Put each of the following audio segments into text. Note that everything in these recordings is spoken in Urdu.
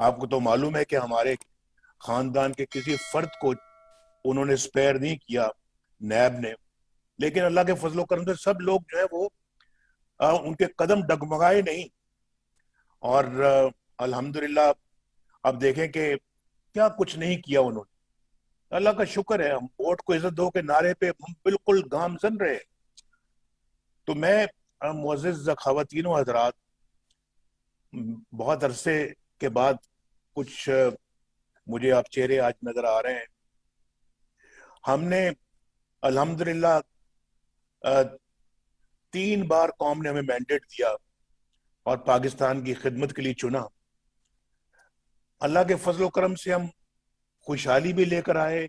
آپ کو تو معلوم ہے کہ ہمارے خاندان کے کسی فرد کو انہوں نے سپیئر نہیں کیا نیب نے، لیکن اللہ کے فضل و کرم سے سب لوگ جو ہے وہ ان کے قدم ڈگمگائے نہیں، اور الحمدللہ اب دیکھیں کہ کیا کچھ نہیں کیا انہوں نے۔ اللہ کا شکر ہے، ہم ووٹ کو عزت دو کے نعرے پہ ہم بالکل گامزن رہے۔ تو میں معزز خواتین و حضرات، بہت عرصے کے بعد کچھ مجھے آپ چہرے آج نظر آ رہے ہیں۔ ہم نے الحمدللہ 3 بار قوم نے ہمیں مینڈیٹ دیا اور پاکستان کی خدمت کے لیے چنا۔ اللہ کے فضل و کرم سے ہم خوشحالی بھی لے کر آئے،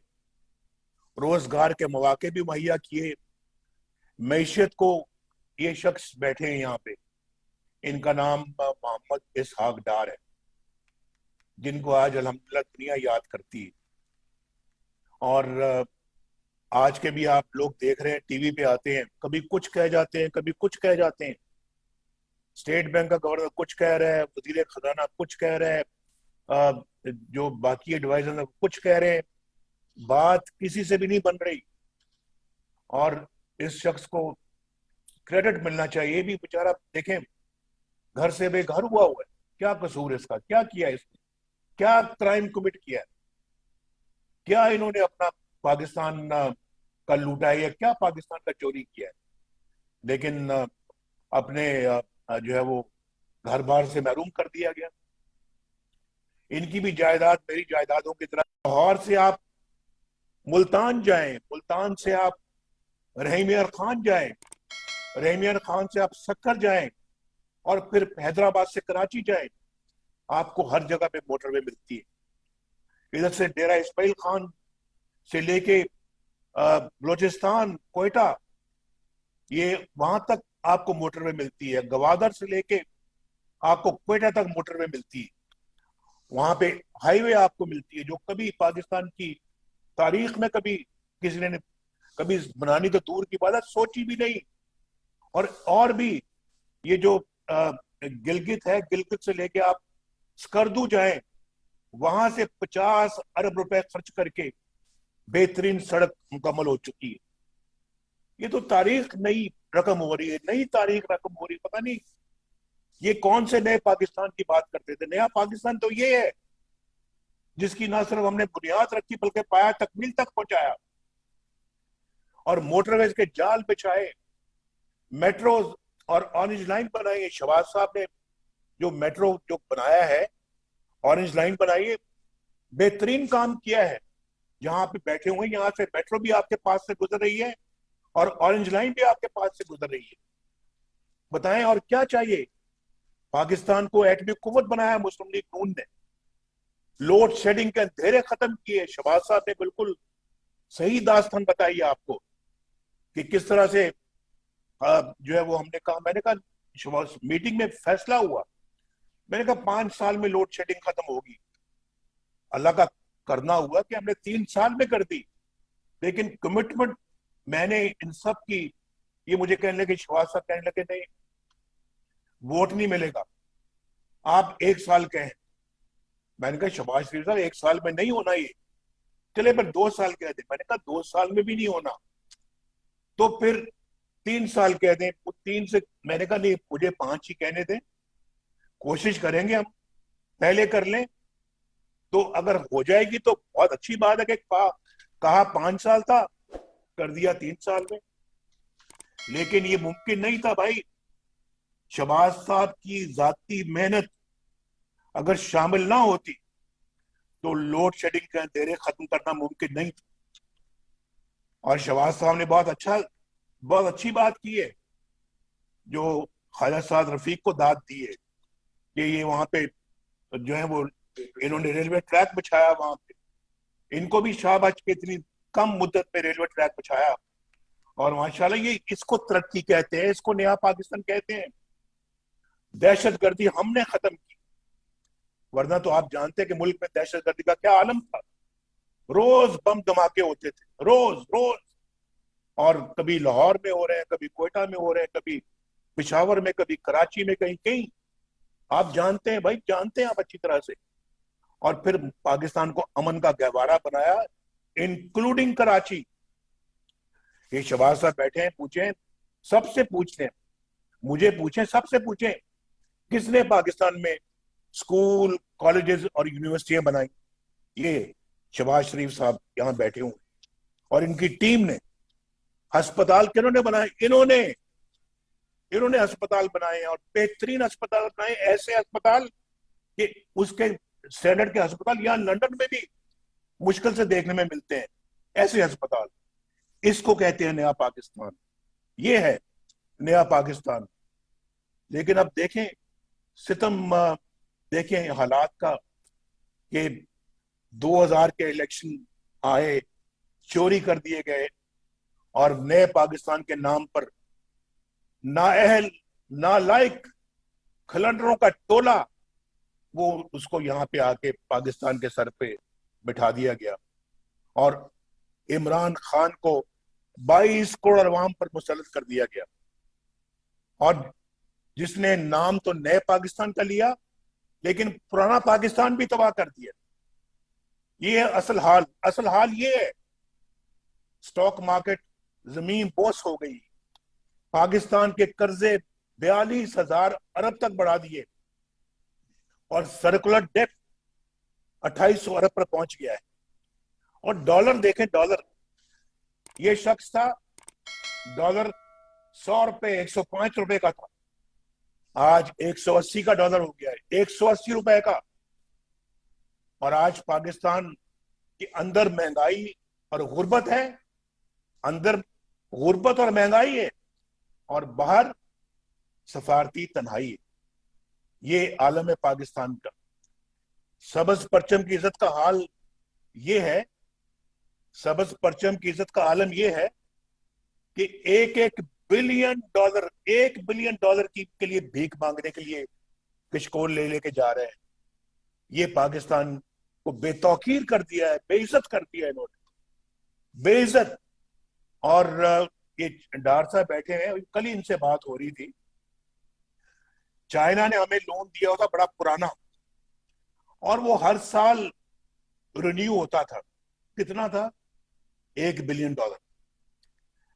روزگار کے مواقع بھی مہیا کیے۔ معیشت کو، یہ شخص بیٹھے ہیں یہاں پہ، ان کا نام محمد اسحاق ڈار ہے، جن کو آج الحمدللہ دنیا یاد کرتی ہے۔ اور آج کے بھی آپ لوگ دیکھ رہے ہیں، ٹی وی پہ آتے ہیں، کبھی کچھ کہہ جاتے ہیں، کبھی کچھ کہہ جاتے ہیں۔ اسٹیٹ بینک کا گورنر کچھ کہہ رہا ہے، وزیر خزانہ کچھ کہہ رہا ہے، جو باقی ایڈوائزر کچھ کہہ رہے ہیں، بات کسی سے بھی نہیں بن رہی۔ اور اس شخص کو کریڈٹ ملنا چاہیے۔ یہ بھی بیچارہ دیکھیں، گھر سے بے گھر ہوا ہے، کیا قصور اس کا، کیا کیا اس نے، کیا کرائم کمٹ کیا ہے، کیا انہوں نے اپنا پاکستان کا لوٹا ہے، یا کیا پاکستان کا چوری کیا ہے، لیکن اپنے جو ہے وہ گھر بار سے محروم کر دیا گیا۔ ان کی بھی جائیداد میری جائیدادوں کی طرح۔ لاہور سے آپ ملتان جائیں، ملتان سے آپ رحیم خان جائیں، رحیم خان سے آپ سکر جائیں، اور پھر حیدرآباد سے کراچی جائیں، آپ کو ہر جگہ پہ موٹر وے ملتی ہے۔ ادھر سے ڈیرہ اسماعیل خان سے لے کے بلوچستان، کوئٹہ، یہ وہاں تک آپ کو موٹر وے ملتی ہے۔ گوادر سے لے کے آپ کو کوئٹہ تک موٹر وے ملتی ہے۔ وہاں پہ ہائی وے آپ کو ملتی ہے، جو کبھی پاکستان کی تاریخ میں کبھی کسی نے کبھی بنانی تو دور کی بات ہے، سوچی بھی نہیں۔ اور بھی یہ جو گلگت ہے، گلگت سے لے کے آپ سکردو جائیں، وہاں سے 50 ارب روپے خرچ کر کے بہترین سڑک مکمل ہو چکی ہے۔ یہ تو تاریخ نئی رقم ہو رہی ہے، نئی تاریخ رقم ہو رہی ہے۔ پتہ نہیں یہ کون سے نئے پاکستان کی بات کرتے تھے۔ نیا پاکستان تو یہ ہے جس کی نہ صرف ہم نے بنیاد رکھی بلکہ پایا تکمیل تک پہنچایا، اور موٹر ویز کے جال بچھائے، میٹروز اور اورنج لائن بنائی ہے۔ شہباز صاحب نے جو میٹرو جو بنایا ہے، اورنج لائن بنائی ہے، بہترین کام کیا ہے۔ جہاں پہ بیٹھے ہوئے ہیں، یہاں سے میٹرو بھی آپ کے پاس سے گزر رہی ہے، اور اورنج لائن بھی آپ کے پاس سے گزر رہی ہے۔ بتائیں اور کیا چاہیے؟ پاکستان کو ایٹمی قوت بنایا مسلم لیگ نون نے، لوڈ شیڈنگ کے اندھیرے ختم کیے۔ شہباز صاحب نے بالکل صحیح داستان بتائی آپ کو کہ کس طرح سے جو ہے وہ ہم نے کہا، میں نے کہا میٹنگ میں فیصلہ ہوا، میں نے کہا 5 سال میں لوڈ شیڈنگ ختم ہوگی۔ اللہ کا کرنا ہوا کہ ہم نے 3 سال میں کر دی، لیکن کمٹمنٹ میں نے ان سب کی، یہ مجھے کہنے لگے، شہباز صاحب کہنے لگے نہیں ووٹ نہیں ملے گا، آپ 1 سال کہیں۔ میں نے کہا شہباز شریف صاحب 1 سال میں نہیں ہونا، یہ چلے پھر 2 سال کہہ دیں۔ میں نے کہا 2 سال میں بھی نہیں ہونا تو پھر 3 سال کہہ دیں۔ 3 سے میں نے کہا نہیں، مجھے 5 ہی کہنے دیں، کوشش کریں گے ہم، پہلے کر لیں تو اگر ہو جائے گی تو بہت اچھی بات ہے کہ کہا 5 سال تھا، کر دیا 3 سال میں۔ لیکن یہ ممکن نہیں تھا بھائی، شہباز صاحب کی ذاتی محنت اگر شامل نہ ہوتی تو لوڈ شیڈنگ کے اندھیرے ختم کرنا ممکن نہیں تھا۔ اور شہباز صاحب نے بہت اچھی بات کی ہے، جو خواجہ سعد رفیق کو داد دی ہے کہ یہ وہاں پہ جو ہے وہ انہوں نے ریلوے ٹریک بچھایا وہاں پہ۔ ان کو بھی شاباش کہ اتنی کم مدت میں ریلوے ٹریک بچھایا، اور ماشاءاللہ یہ اس کو ترقی کہتے ہیں، اس کو نیا پاکستان کہتے ہیں۔ دہشت گردی ہم نے ختم کی، ورنہ تو آپ جانتے ہیں کہ ملک میں دہشت گردی کا کیا عالم تھا، روز بم دھماکے ہوتے تھے، روز روز، اور کبھی لاہور میں ہو رہے ہیں، کبھی کوئٹہ میں ہو رہے ہیں، کبھی پشاور میں، کبھی کراچی میں، کہیں کہیں۔ آپ جانتے ہیں بھائی، جانتے ہیں آپ اچھی طرح سے۔ اور پھر پاکستان کو امن کا گہوارہ بنایا انکلوڈنگ کراچی. یہ شہباز صاحب بیٹھے ہیں, پوچھیں سب سے, پوچھتے ہیں مجھے, پوچھیں سب سے, پوچھیں کس نے پاکستان میں اسکول, کالجز اور یونیورسٹیاں بنائی؟ یہ شہباز شریف صاحب یہاں بیٹھے ہوں, اور ان کی ٹیم نے. ہسپتال کنہوں نے بنائے؟ انہوں نے ہسپتال بنائے, اور بہترین ہسپتال بنائے, ایسے ہسپتال کہ اس کے اسٹینڈرڈ کے ہسپتال یہاں لندن میں بھی مشکل سے دیکھنے میں ملتے ہیں, ایسے ہسپتال. اس کو کہتے ہیں نیا پاکستان, یہ ہے نیا پاکستان. لیکن اب دیکھیں ستم, دیکھیں حالات کا, کہ 2000 کے الیکشن آئے, چوری کر دیے گئے, اور نئے پاکستان کے نام پر نااہل, نالائق کھلنڈروں کا ٹولہ, وہ اس کو یہاں پہ آ کے پاکستان کے سر پہ بٹھا دیا گیا, اور عمران خان کو 22 کروڑ عوام پر مسلط کر دیا گیا, اور جس نے نام تو نئے پاکستان کا لیا لیکن پرانا پاکستان بھی تباہ کر دیا. یہ ہے اصل حال یہ ہے. سٹاک مارکیٹ زمین بوس ہو گئی, پاکستان کے قرضے 42,000 ارب تک بڑھا دیے, اور سرکولر ڈیٹ 2800 ارب پر پہنچ گیا ہے. اور ڈالر دیکھیں, ڈالر, یہ شخص تھا ڈالر 100 روپے 105 روپے کا تھا, آج 180 کا ڈالر ہو گیا ہے, 180 روپے کا. اور آج پاکستان کے اندر مہنگائی اور غربت ہے, اندر غربت اور مہنگائی ہے, اور باہر سفارتی تنہائی ہے. یہ عالم پاکستان کا سبز پرچم کی عزت کا حال یہ ہے, سبز پرچم کی عزت کا عالم یہ ہے کہ $1 بلین کے لیے بھیک مانگنے کے لیے کشکول لے کے جا رہے ہیں. یہ پاکستان کو بے توقیر کر دیا ہے, بے عزت کر دیا ہے انہوں نے, بے عزت. اور یہ ڈار صاحب بیٹھے ہیں, کل ہی ان سے بات ہو رہی تھی, چائنا نے ہمیں لون دیا ہوتا بڑا پرانا, اور وہ ہر سال رینیو ہوتا تھا. کتنا تھا؟ $1 بلین.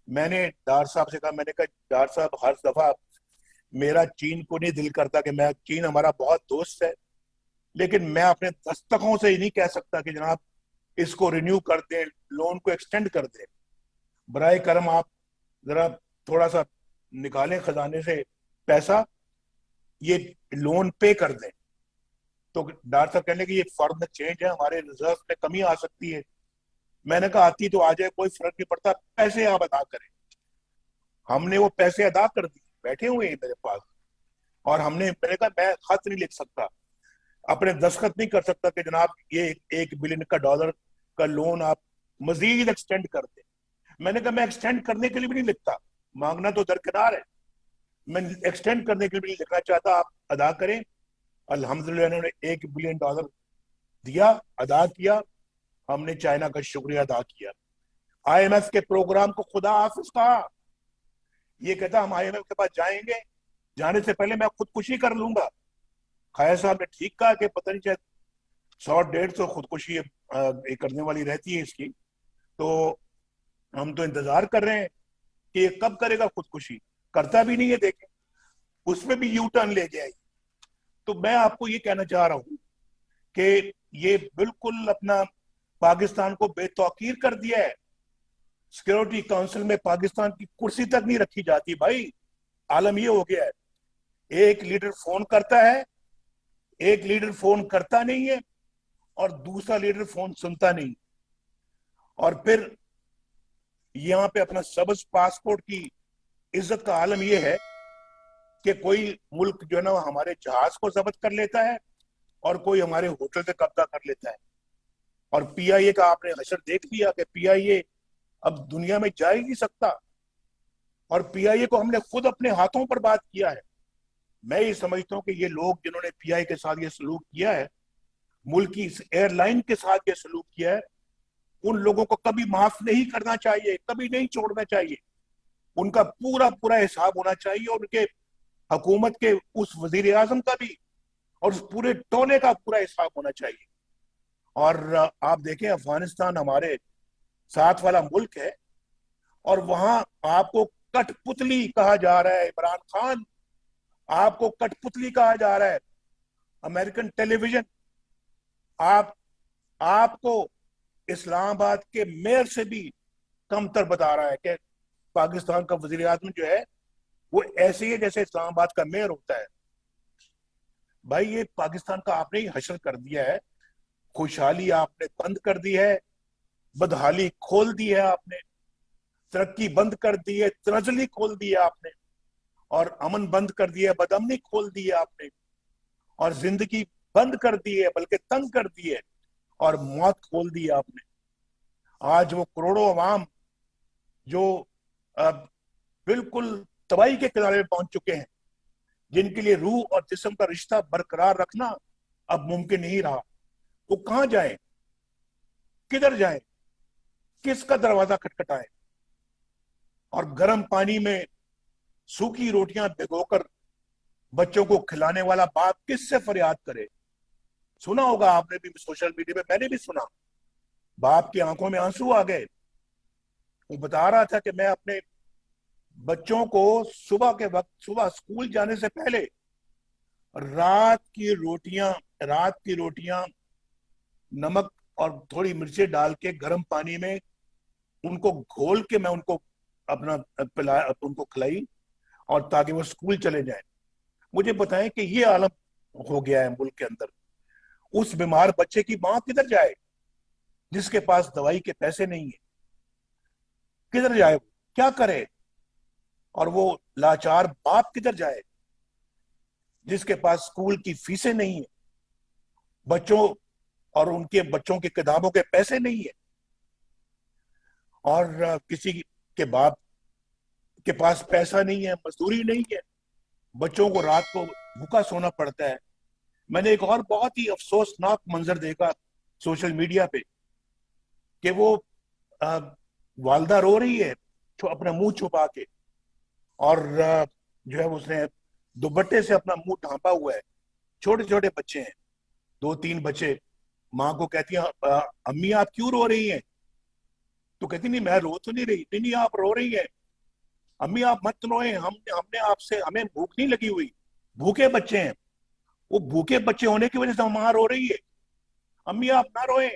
میں نے ڈار صاحب سے کہا, میں نے کہا ڈار صاحب ہر دفعہ میرا چین کو نہیں دل کرتا, کہ میں, چین ہمارا بہت دوست ہے, لیکن میں اپنے دستکوں سے ہی نہیں کہہ سکتا کہ جناب اس کو رینیو کر دیں, لون کو ایکسٹینڈ کر دیں. برائے کرم آپ ذرا تھوڑا سا نکالیں خزانے سے پیسہ, یہ لون پے کر دیں. تو ڈار صاحب کہنے کہ یہ فارن چینج ہے, ہمارے ریزرو میں کمی آ سکتی ہے. میں نے کہا آتی تو آ جائے, کوئی فرق نہیں پڑتا, پیسے آپ ادا کریں. ہم نے وہ پیسے ادا کر دیے, بیٹھے ہوئے ہیں میرے پاس, اور میں نے کہا میں خط نہیں لکھ سکتا, اپنے دستخط نہیں کر سکتا کہ جناب یہ $1 بلین کا لون آپ مزید ایکسٹینڈ کر دیں. میں نے کہا میں ایکسٹینڈ کرنے کے لیے بھی نہیں لکھتا, مانگنا تو درکنار ہے, میں ایکسٹینڈ کرنے کے لیے بھی نہیں لکھنا چاہتا, آپ ادا کریں. الحمدللہ انہوں نے $1 بلین دیا, ادا کیا. ہم نے چائنا کا شکریہ ادا کیا. آئی ایم ایف کے پروگرام کو خدا حافظ کہا. یہ کہتا ہم آئی ایم ایف کے پاس جائیں گے, جانے سے پہلے میں خودکشی کر لوں گا. خیر صاحب نے ٹھیک کہا کہ پتہ نہیں شاید 100-150 خودکشی کرنے والی رہتی ہے اس کی, تو ہم تو انتظار کر رہے ہیں کہ یہ کب کرے گا خودکشی. کرتا بھی نہیں ہے, دیکھیں اس میں بھی یو ٹرن لے گیا. تو میں آپ کو یہ کہنا چاہ رہا ہوں کہ یہ بالکل اپنا پاکستان کو بے توقیر کر دیا ہے. سیکورٹی کونسل میں پاکستان کی کرسی تک نہیں رکھی جاتی. بھائی عالم یہ ہو گیا ہے, ایک لیڈر فون کرتا ہے, ایک لیڈر فون کرتا نہیں ہے, اور دوسرا لیڈر فون سنتا نہیں. اور پھر یہاں پہ اپنا سبز پاسپورٹ کی عزت کا عالم یہ ہے کہ کوئی ملک جو ہے نا ہمارے جہاز کو ضبط کر لیتا ہے, اور کوئی ہمارے ہوٹل سے قبضہ کر لیتا ہے. اور پی آئی اے کا آپ نے حشر دیکھ لیا کہ پی آئی اے اب دنیا میں جا ہی نہیں سکتا, اور پی آئی اے کو ہم نے خود اپنے ہاتھوں پر بات کیا ہے. میں یہ سمجھتا ہوں کہ یہ لوگ جنہوں نے پی آئی کے ساتھ یہ سلوک کیا ہے, ملکی ایئر لائن کے ساتھ یہ سلوک کیا ہے, ان لوگوں کو کبھی معاف نہیں کرنا چاہیے, کبھی نہیں چھوڑنا چاہیے. ان کا پورا پورا حساب ہونا چاہیے, اور ان کے حکومت کے اس وزیر اعظم کا بھی, اور اس پورے ٹولے کا پورا حساب ہونا چاہیے. اور آپ دیکھیں افغانستان ہمارے ساتھ والا ملک ہے، اور وہاں آپ کو کٹ پتلی کہا جا رہا ہے، عمران خان آپ کو کٹ پتلی کہا جا رہا ہے، امریکن ٹیلی ویژن آپ کو اسلام آباد کے میئر سے بھی کم تر بتا رہا ہے کہ پاکستان کا وزیر اعظم جو ہے وہ ایسے ہی ہے جیسے اسلام آباد کا میئر ہوتا ہے۔ بھائی یہ پاکستان کا آپ نے ہی حشر کر دیا ہے، خوشحالی آپ نے بند کر دی ہے، بدحالی کھول دی ہے آپ نے، ترقی بند کر دی ہے، تنزلی کھول دی ہے آپ نے، اور امن بند کر دی ہے، بدامنی کھول دی ہے آپ نے، اور زندگی بند کر دی ہے بلکہ تنگ کر دی ہے، اور موت کھول دی ہے آپ نے۔ آج وہ کروڑوں عوام جو بالکل تباہی کے کنارے پہنچ چکے ہیں، جن کے لیے روح اور جسم کا رشتہ برقرار رکھنا اب ممکن نہیں رہا، وہ کہاں جائیں، کدھر جائیں، کس کا دروازہ کھٹکھٹائیں؟ اور گرم پانی میں سوکھی روٹیاں بھگو کر بچوں کو کھلانے والا باپ کس سے فریاد کرے؟ سنا ہوگا آپ نے بھی سوشل میڈیا پہ، میں نے بھی سنا، باپ کی آنکھوں میں آنسو آ گئے، وہ بتا رہا تھا کہ میں اپنے بچوں کو صبح کے وقت، صبح اسکول جانے سے پہلے رات کی روٹیاں نمک اور تھوڑی مرچیں ڈال کے گرم پانی میں ان کو گھول کے میں ان کو ان کو کھلائی، اور تاکہ وہ اسکول چلے جائیں۔ مجھے بتائیں کہ یہ عالم ہو گیا ہے ملک کے اندر، اس بیمار بچے کی ماں کدھر جائے جس کے پاس دوائی کے پیسے نہیں ہیں؟ کدھر جائے، وہ کیا کرے؟ اور وہ لاچار باپ کدھر جائے جس کے پاس اسکول کی فیسیں نہیں ہیں، بچوں اور ان کے بچوں کی کتابوں کے پیسے نہیں ہیں، اور کسی کے باپ کے پاس پیسہ نہیں ہے، مزدوری نہیں ہے، بچوں کو رات کو بھوکا سونا پڑتا ہے۔ میں نے ایک اور بہت ہی افسوسناک منظر دیکھا سوشل میڈیا پہ کہ وہ والدہ رو رہی ہے اپنا منہ چھپا کے، اور جو ہے اس نے دوپٹے سے اپنا منہ ڈھانپا ہوا ہے، چھوٹے چھوٹے بچے ہیں، 2-3 بچے، ماں کو کہتی ہیں امی آپ کیوں رو رہی ہیں؟ تو کہتی نہیں میں رو تو نہیں رہی، نہیں آپ رو رہی ہیں، امی آپ مت روئیں، ہم نے آپ سے، ہمیں بھوک نہیں لگی ہوئی، بھوکے بچے ہیں، وہ بھوکے بچے ہونے کی وجہ سے ماں رو رہی ہے، امی آپ نہ روئیں،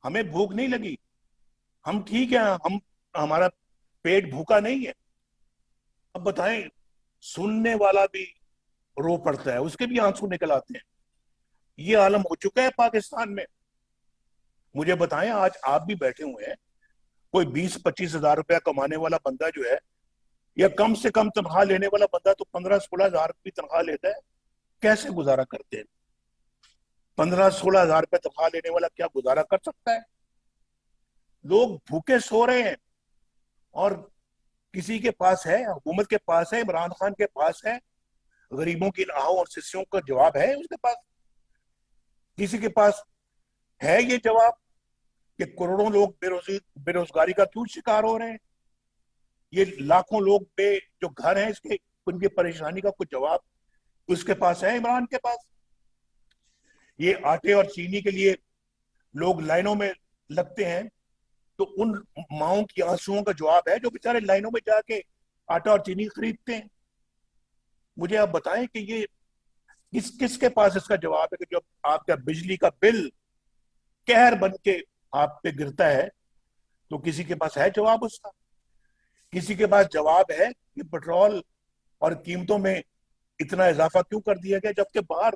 ہمیں بھوک نہیں لگی، ہم ٹھیک ہیں، ہمارا پیٹ بھوکا نہیں ہے۔ اب بتائیں، سننے والا بھی رو پڑتا ہے، اس کے بھی آنسو نکل آتے ہیں۔ یہ عالم ہو چکا ہے پاکستان میں۔ مجھے بتائیں، آج آپ بھی بیٹھے ہوئے ہیں، کوئی 20-25 ہزار روپیہ کمانے والا بندہ جو ہے، یا کم سے کم تنخواہ لینے والا بندہ تو 15-16 ہزار کی تنخواہ لیتا ہے، کیسے گزارا کرتے ہیں؟ 15-16 ہزار روپے تنخواہ لینے والا کیا گزارا کر سکتا ہے؟ لوگ بھوکے سو رہے ہیں، اور کسی کے پاس ہے، حکومت کے پاس ہے، عمران خان کے پاس ہے، غریبوں کی آہوں اور سسیوں کا جواب ہے اس کے پاس؟ کسی کے پاس ہے یہ جواب کہ کروڑوں لوگ بے روزگاری کا کیوں شکار ہو رہے ہیں؟ یہ لاکھوں لوگ جو گھر ہیں ان کی پریشانی کا کچھ جواب اس کے پاس ہے، عمران کے پاس؟ یہ آٹے اور چینی کے لیے لوگ لائنوں میں لگتے ہیں، تو ان ماؤں کی آنسوؤں کا جواب ہے جو بیچارے لائنوں میں جا کے آٹا اور چینی خریدتے ہیں؟ مجھے آپ بتائیں کہ یہ کس کے پاس اس کا جواب ہے کہ جب آپ کا بجلی کا بل قہر بن کے آپ پہ گرتا ہے تو کسی کے پاس ہے جواب اس کا؟ کسی کے پاس جواب ہے کہ پٹرول اور قیمتوں میں اتنا اضافہ کیوں کر دیا گیا جبکہ باہر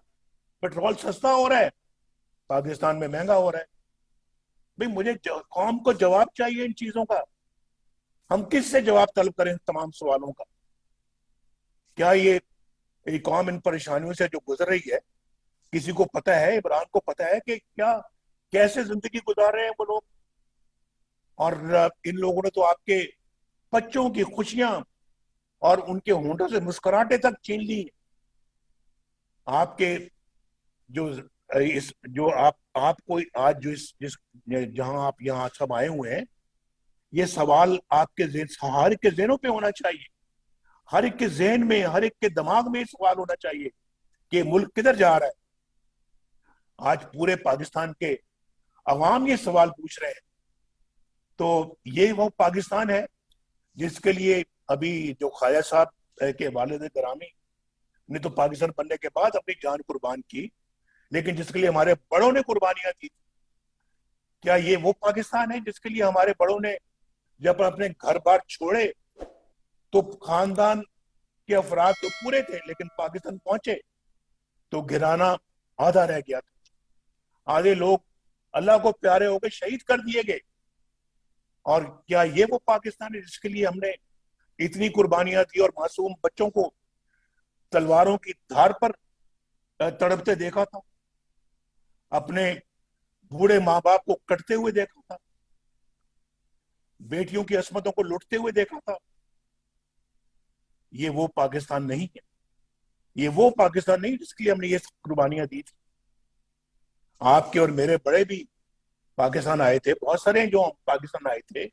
پٹرول سستا ہو رہا ہے، پاکستان میں مہنگا ہو رہا ہے؟ بھئی مجھے قوم کو جواب چاہیے ان چیزوں کا، ہم کس سے جواب طلب کریں تمام سوالوں کا؟ کیا یہ قوم ان پریشانیوں سے جو گزر رہی ہے، کسی کو پتہ ہے، عمران کو پتہ ہے کہ کیسے زندگی گزار رہے ہیں وہ لوگ؟ اور ان لوگوں نے تو آپ کے بچوں کی خوشیاں اور ان کے ہونٹوں سے مسکراہٹیں تک چھین لی۔ آپ کے جو آپ کو آج جہاں آپ یہاں سب آئے ہوئے ہیں، یہ سوال آپ کے ہر ایک کے ذہنوں پہ ہونا چاہیے، ہر ایک کے ذہن میں، ہر ایک کے دماغ میں یہ سوال ہونا چاہیے کہ ملک کدھر جا رہا ہے؟ آج پورے پاکستان کے عوام یہ سوال پوچھ رہے ہیں. تو یہ وہ پاکستان ہے جس کے لیے ابھی جو خواجہ صاحب کے والد گرامی نے تو پاکستان بننے کے بعد اپنی جان قربان کی, لیکن جس کے لیے ہمارے بڑوں نے قربانیاں دی, کیا یہ وہ پاکستان ہے جس کے لیے ہمارے بڑوں نے جب اپنے گھر بار چھوڑے تو خاندان کے افراد تو پورے تھے, لیکن پاکستان پہنچے تو گرانا آدھا رہ گیا تھا, آدھے لوگ اللہ کو پیارے ہو کے شہید کر دیے گئے. اور کیا یہ وہ پاکستان ہے جس کے لیے ہم نے اتنی قربانیاں دی اور معصوم بچوں کو تلواروں کی دھار پر تڑپتے دیکھا تھا, اپنے بوڑھے ماں باپ کو کٹتے ہوئے دیکھا تھا, بیٹیوں کی عصمتوں کو لوٹتے ہوئے دیکھا تھا؟ یہ وہ پاکستان نہیں ہے, یہ وہ پاکستان نہیں جس کے لیے ہم نے یہ قربانیاں دی تھی. آپ کے اور میرے بڑے بھی پاکستان آئے تھے, بہت سارے جو پاکستان آئے تھے,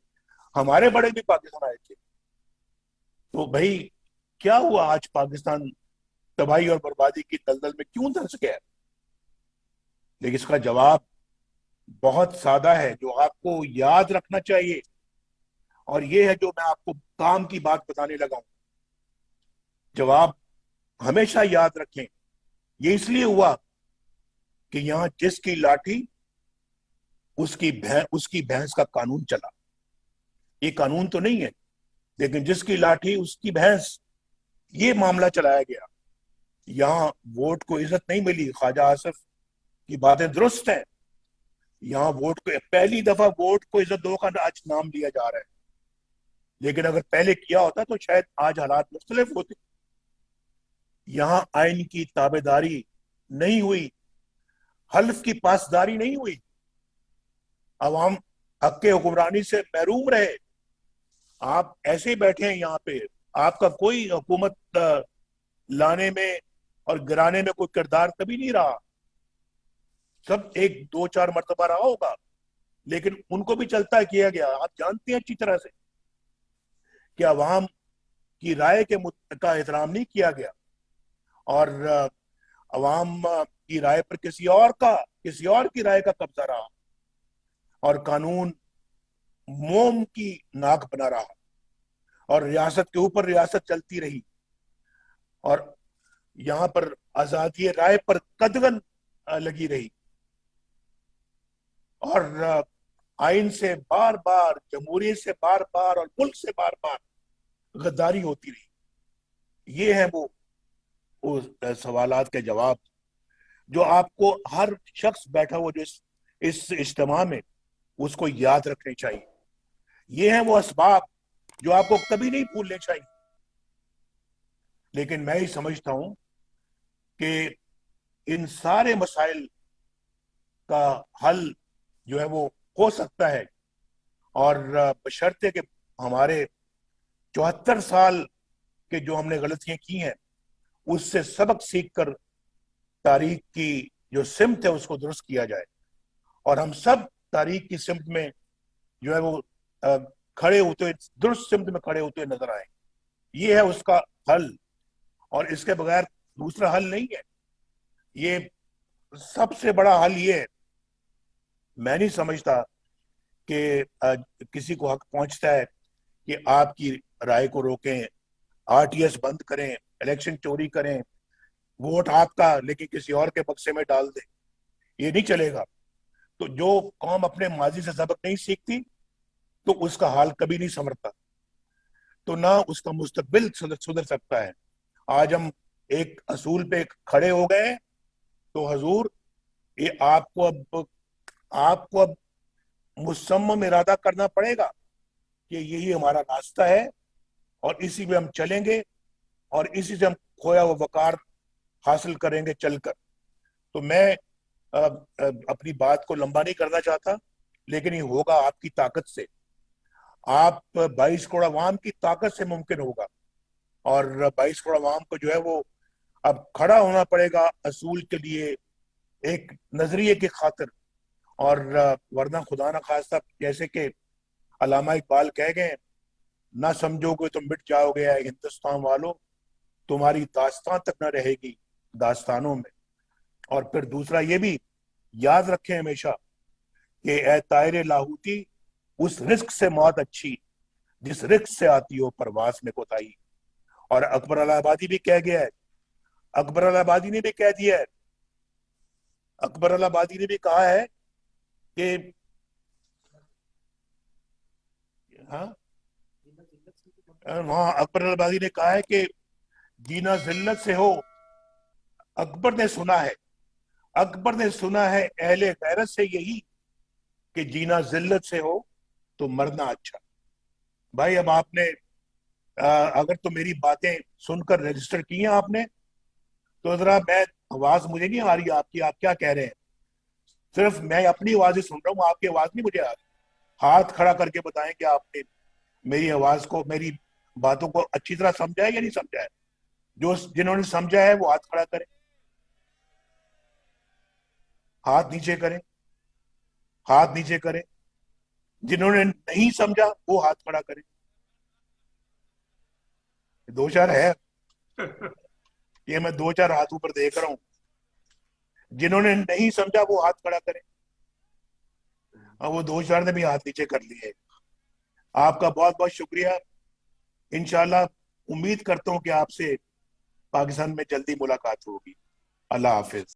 ہمارے بڑے بھی پاکستان آئے تھے. تو بھائی کیا ہوا آج پاکستان تباہی اور بربادی کی دلدل میں کیوں دھنس گیا؟ لیکن اس کا جواب بہت سادہ ہے جو آپ کو یاد رکھنا چاہیے, اور یہ ہے جو میں آپ کو کام کی بات بتانے لگا ہوں. جواب ہمیشہ یاد رکھیں, یہ اس لیے ہوا کہ یہاں جس کی لاٹھی اس کی بھینس کا قانون چلا. یہ قانون تو نہیں ہے, لیکن جس کی لاٹھی اس کی بھینس, یہ معاملہ چلایا گیا. یہاں ووٹ کو عزت نہیں ملی, خواجہ آصف کی باتیں درست ہیں, یہاں ووٹ کو پہلی دفعہ ووٹ کو عزت دو کا آج نام لیا جا رہا ہے, لیکن اگر پہلے کیا ہوتا تو شاید آج حالات مختلف ہوتے. یہاں آئین کی تابع داری نہیں ہوئی, حلف کی پاسداری نہیں ہوئی, عوام حق حکمرانی سے محروم رہے. آپ ایسے بیٹھے ہیں یہاں پہ, آپ کا کوئی حکومت لانے میں اور گرانے میں کوئی کردار کبھی نہیں رہا. سب ایک دو چار مرتبہ رہا ہوگا, لیکن ان کو بھی چلتا کیا گیا. آپ جانتے ہیں اچھی طرح سے کہ عوام کی رائے کا احترام نہیں کیا گیا, اور عوام کی رائے پر کسی اور کی رائے کا قبضہ رہا, اور قانون موم کی ناک بنا رہا, اور ریاست کے اوپر ریاست چلتی رہی, اور یہاں پر آزادی رائے پر قدغن لگی رہی, اور آئین سے بار بار, جمہوریت سے بار بار, اور ملک سے بار بار غداری ہوتی رہی. یہ ہے وہ سوالات کے جواب جو آپ کو ہر شخص بیٹھا ہوا جو اس اجتماع میں اس کو یاد رکھنے چاہیے. یہ ہیں وہ اسباب جو آپ کو کبھی نہیں بھولنے چاہیے. لیکن میں ہی سمجھتا ہوں کہ ان سارے مسائل کا حل جو ہے وہ ہو سکتا ہے, اور بشرطے کہ ہمارے 74 سال کے جو ہم نے غلطیاں کی ہیں اس سے سبق سیکھ کر تاریخ کی جو سمت ہے اس کو درست کیا جائے, اور ہم سب تاریخ کی سمت میں جو ہے وہ کھڑے ہوتے, درست سمت میں کھڑے ہوتے نظر آئیں. یہ ہے اس کا حل, اور اس کے بغیر دوسرا حل نہیں ہے. یہ سب سے بڑا حل یہ ہے, میں نہیں سمجھتا کہ کسی کو حق پہنچتا ہے کہ آپ کی رائے کو روکیں, آر ٹی ایس بند کریں, الیکشن چوری کریں, ووٹ آپ کا لیکن کسی اور کے بکسے میں ڈال دیں. یہ نہیں چلے گا. تو جو قوم اپنے ماضی سے سبق نہیں سیکھتی تو اس کا حال کبھی نہیں سنورتا, تو نہ اس کا مستقبل سدھر سکتا ہے. آج ہم ایک اصول پہ کھڑے ہو گئے, تو حضور یہ آپ کو اب مصمم ارادہ کرنا پڑے گا کہ یہی ہمارا راستہ ہے, اور اسی میں ہم چلیں گے, اور اسی سے ہم کھویا ہوا وقار حاصل کریں گے چل کر. تو میں اپنی بات کو لمبا نہیں کرنا چاہتا, لیکن یہ ہوگا آپ کی طاقت سے, آپ 22 کروڑ عوام کی طاقت سے ممکن ہوگا. اور 22 کروڑ عوام کو جو ہے وہ اب کھڑا ہونا پڑے گا اصول کے لیے, ایک نظریے کی خاطر. اور ورنہ خدا نہ خواستہ جیسے کہ علامہ اقبال کہہ گئے, نہ سمجھو گے تو مٹ جاؤ گے اے ہندوستان والوں, تمہاری داستان تک نہ رہے گی داستانوں میں. اور پھر دوسرا یہ بھی یاد رکھیں ہمیشہ کہ اے طائر لاہوتی، اس رزق سے موت اچھی جس رزق سے آتی ہو پرواز میں کوتاہی. اور اکبر الہ آبادی بھی کہہ گیا ہے، اکبر الہ آبادی نے بھی کہہ دیا ہے، اکبر الہ آبادی نے بھی کہا ہے کہ ہاں وہاں اکبر الہ آبادی نے کہا ہے کہ جینا ذلت سے ہو. اکبر نے سنا ہے، اکبر نے سنا ہے اہل غیرت سے یہی کہ جینا ذلت سے ہو تو مرنا اچھا. بھائی اب آپ نے اگر تو میری باتیں سن کر رجسٹر کی ہیں آپ نے تو ذرا میں آواز مجھے نہیں آ رہی آپ کی، آپ کیا کہہ رہے ہیں؟ صرف میں اپنی آوازیں سن رہا ہوں، آپ کی آواز نہیں مجھے آ رہی. ہاتھ کھڑا کر کے بتائیں کہ آپ نے میری آواز کو، میری باتوں کو اچھی طرح سمجھا ہے یا نہیں سمجھا ہے. جنہوں نے سمجھا ہے وہ ہاتھ کھڑا کریں، ہاتھ نیچے کریں، ہاتھ نیچے کریں. جنہوں نے نہیں سمجھا وہ ہاتھ کھڑا کریں. دو چار ہے، یہ میں دو چار ہاتھ اوپر دیکھ رہا ہوں. جنہوں نے نہیں سمجھا وہ ہاتھ کھڑا کریں. وہ دو چار نے بھی ہاتھ نیچے کر لیے. آپ کا بہت بہت شکریہ. انشاءاللہ امید کرتا ہوں کہ آپ سے پاکستان میں جلدی ملاقات ہوگی. اللہ حافظ.